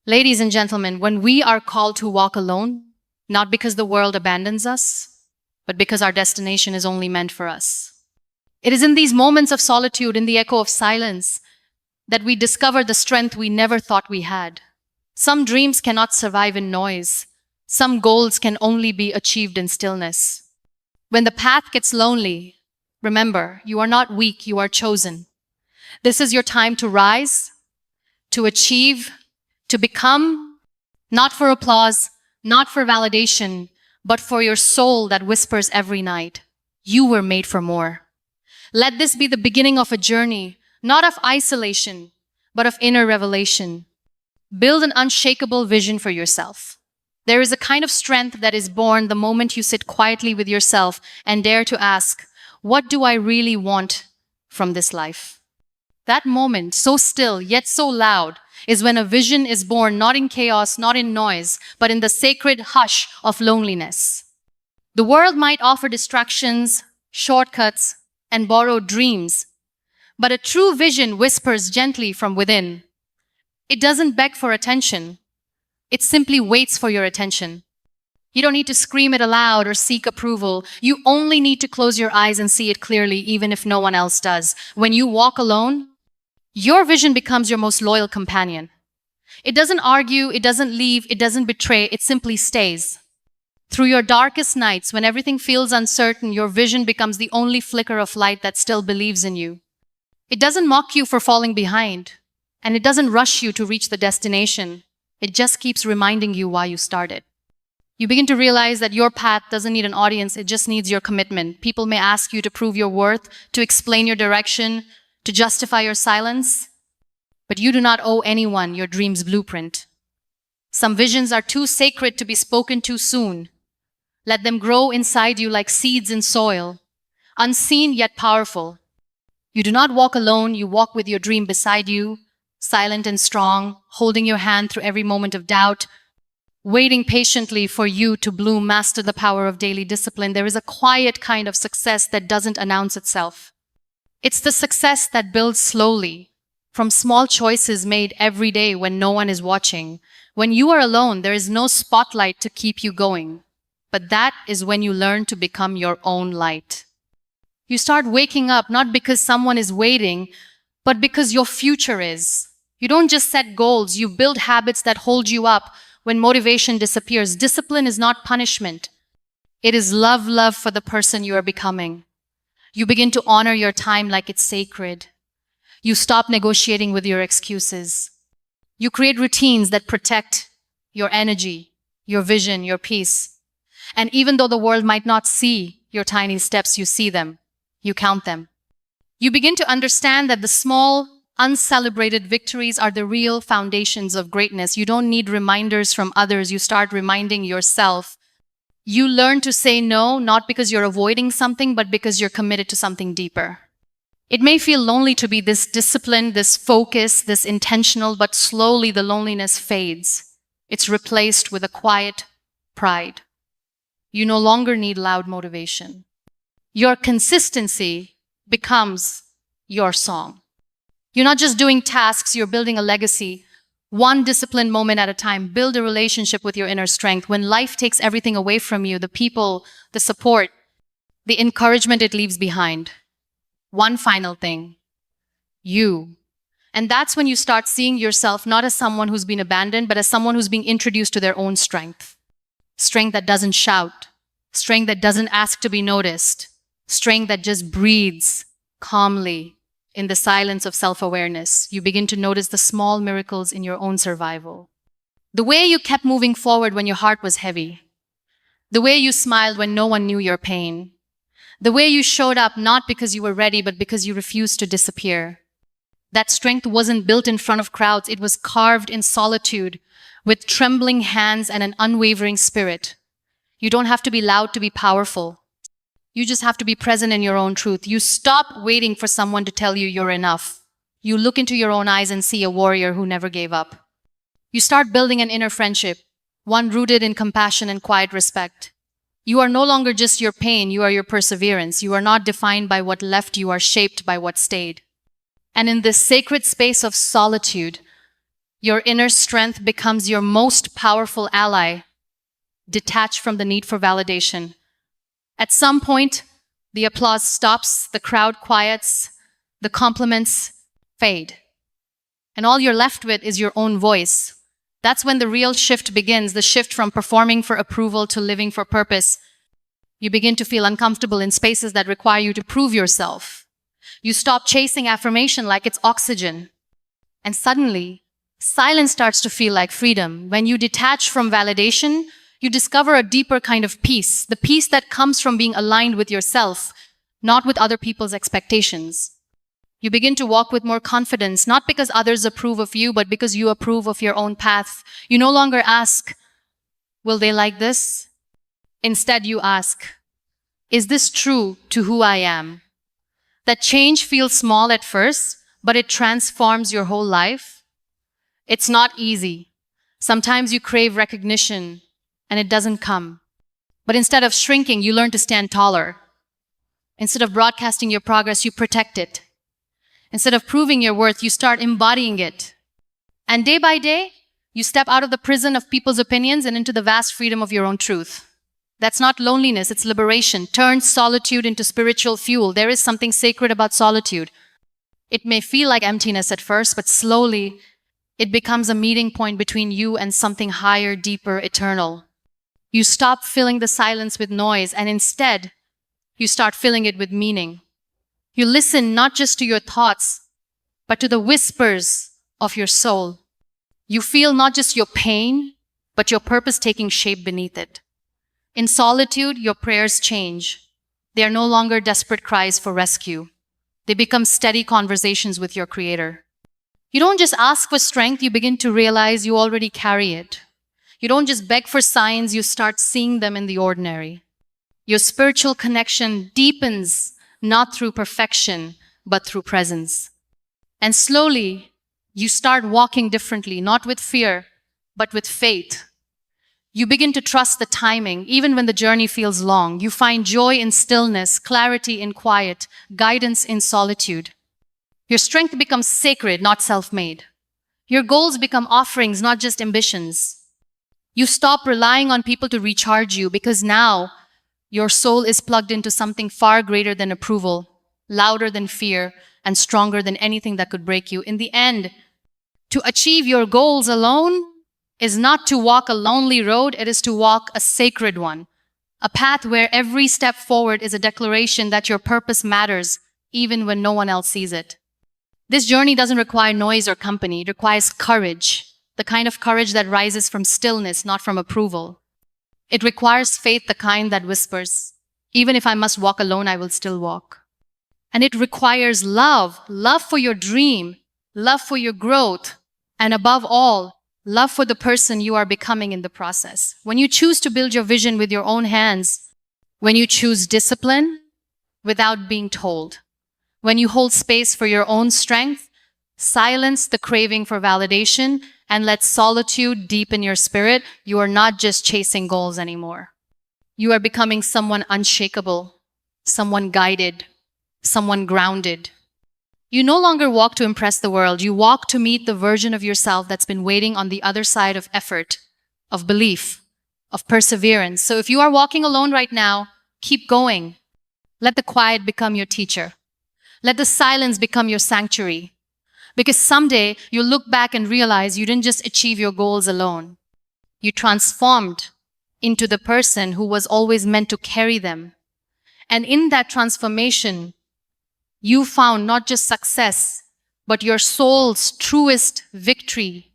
Ladies and gentlemen, when we are called to walk alone, not because the world abandons us, but because our destination is only meant for us. It is in these moments of solitude, in the echo of silence, that we discover the strength we never thought we had. Some dreams cannot survive in noise. Some goals can only be achieved in stillness. When the path gets lonely, remember, you are not weak, you are chosen. This is your time to rise, to achieve, to become, not for applause, not for validation, but for your soul that whispers every night, you were made for more. Let this be the beginning of a journey, not of isolation, but of inner revelation. Build an unshakable vision for yourself. There is a kind of strength that is born the moment you sit quietly with yourself and dare to ask, what do I really want from this life? That moment, so still yet so loud, is when a vision is born not in chaos, not in noise, but in the sacred hush of loneliness. The world might offer distractions, shortcuts, and borrowed dreams, but a true vision whispers gently from within. It doesn't beg for attention. It simply waits for your attention. You don't need to scream it aloud or seek approval. You only need to close your eyes and see it clearly, even if no one else does. When you walk alone, your vision becomes your most loyal companion. It doesn't argue, it doesn't leave, it doesn't betray, it simply stays. Through your darkest nights, when everything feels uncertain, your vision becomes the only flicker of light that still believes in you. It doesn't mock you for falling behind, and it doesn't rush you to reach the destination. It just keeps reminding you why you started. You begin to realize that your path doesn't need an audience, it just needs your commitment. People may ask you to prove your worth, to explain your direction, to justify your silence, but you do not owe anyone your dream's blueprint. Some visions are too sacred to be spoken too soon. Let them grow inside you like seeds in soil, unseen yet powerful. You do not walk alone, you walk with your dream beside you, silent and strong, holding your hand through every moment of doubt, waiting patiently for you to bloom. Master the power of daily discipline. There is a quiet kind of success that doesn't announce itself. It's the success that builds slowly, from small choices made every day when no one is watching. When you are alone, there is no spotlight to keep you going. But that is when you learn to become your own light. You start waking up not because someone is waiting, but because your future is. You don't just set goals, you build habits that hold you up when motivation disappears. Discipline is not punishment. It is love for the person you are becoming. You begin to honor your time like it's sacred. You stop negotiating with your excuses. You create routines that protect your energy, your vision, your peace. And even though the world might not see your tiny steps, you see them. You count them. You begin to understand that the small, uncelebrated victories are the real foundations of greatness. You don't need reminders from others. You start reminding yourself. You learn to say no, not because you're avoiding something, but because you're committed to something deeper. It may feel lonely to be this disciplined, this focused, this intentional, but slowly the loneliness fades. It's replaced with a quiet pride. You no longer need loud motivation. Your consistency becomes your song. You're not just doing tasks, you're building a legacy. One disciplined moment at a time. Build a relationship with your inner strength. When life takes everything away from you, the people, the support, the encouragement it leaves behind. One final thing. You. And that's when you start seeing yourself not as someone who's been abandoned, but as someone who's being introduced to their own strength. Strength that doesn't shout. Strength that doesn't ask to be noticed. Strength that just breathes calmly. In the silence of self-awareness, you begin to notice the small miracles in your own survival. The way you kept moving forward when your heart was heavy. The way you smiled when no one knew your pain. The way you showed up not because you were ready, but because you refused to disappear. That strength wasn't built in front of crowds. It was carved in solitude, with trembling hands and an unwavering spirit. You don't have to be loud to be powerful. You just have to be present in your own truth. You stop waiting for someone to tell you you're enough. You look into your own eyes and see a warrior who never gave up. You start building an inner friendship, one rooted in compassion and quiet respect. You are no longer just your pain, you are your perseverance. You are not defined by what left, you are shaped by what stayed. And in this sacred space of solitude, Your inner strength becomes your most powerful ally, detached from the need for validation. At some point, the applause stops, the crowd quiets, the compliments fade. And all you're left with is your own voice. That's when the real shift begins, the shift from performing for approval to living for purpose. You begin to feel uncomfortable in spaces that require you to prove yourself. You stop chasing affirmation like it's oxygen. And suddenly, silence starts to feel like freedom. When you detach from validation, you discover a deeper kind of peace, the peace that comes from being aligned with yourself, not with other people's expectations. You begin to walk with more confidence, not because others approve of you, but because you approve of your own path. You no longer ask, will they like this? Instead, you ask, is this true to who I am? That change feels small at first, but it transforms your whole life. It's not easy. Sometimes you crave recognition, and it doesn't come. But instead of shrinking, you learn to stand taller. Instead of broadcasting your progress, you protect it. Instead of proving your worth, you start embodying it. And day by day, you step out of the prison of people's opinions and into the vast freedom of your own truth. That's not loneliness, it's liberation. Turn solitude into spiritual fuel. There is something sacred about solitude. It may feel like emptiness at first, but slowly, it becomes a meeting point between you and something higher, deeper, eternal. You stop filling the silence with noise, and instead, you start filling it with meaning. You listen not just to your thoughts, but to the whispers of your soul. You feel not just your pain, but your purpose taking shape beneath it. In solitude, your prayers change. They are no longer desperate cries for rescue. They become steady conversations with your Creator. You don't just ask for strength, you begin to realize you already carry it. You don't just beg for signs, you start seeing them in the ordinary. Your spiritual connection deepens not through perfection, but through presence. And slowly, you start walking differently, not with fear, but with faith. You begin to trust the timing, even when the journey feels long. You find joy in stillness, clarity in quiet, guidance in solitude. Your strength becomes sacred, not self-made. Your goals become offerings, not just ambitions. You stop relying on people to recharge you because now your soul is plugged into something far greater than approval, louder than fear, and stronger than anything that could break you. In the end, to achieve your goals alone is not to walk a lonely road, it is to walk a sacred one. A path where every step forward is a declaration that your purpose matters, even when no one else sees it. This journey doesn't require noise or company, it requires courage, the kind of courage that rises from stillness, not from approval. It requires faith, the kind that whispers, even if I must walk alone, I will still walk. And it requires love, love for your dream, love for your growth, and above all, love for the person you are becoming in the process. When you choose to build your vision with your own hands, when you choose discipline without being told, when you hold space for your own strength, silence the craving for validation, and let solitude deepen your spirit, you are not just chasing goals anymore. You are becoming someone unshakable, someone guided, someone grounded. You no longer walk to impress the world, you walk to meet the version of yourself that's been waiting on the other side of effort, of belief, of perseverance. So if you are walking alone right now, keep going. Let the quiet become your teacher. Let the silence become your sanctuary. Because someday you'll look back and realize you didn't just achieve your goals alone. You transformed into the person who was always meant to carry them. And in that transformation, you found not just success, but your soul's truest victory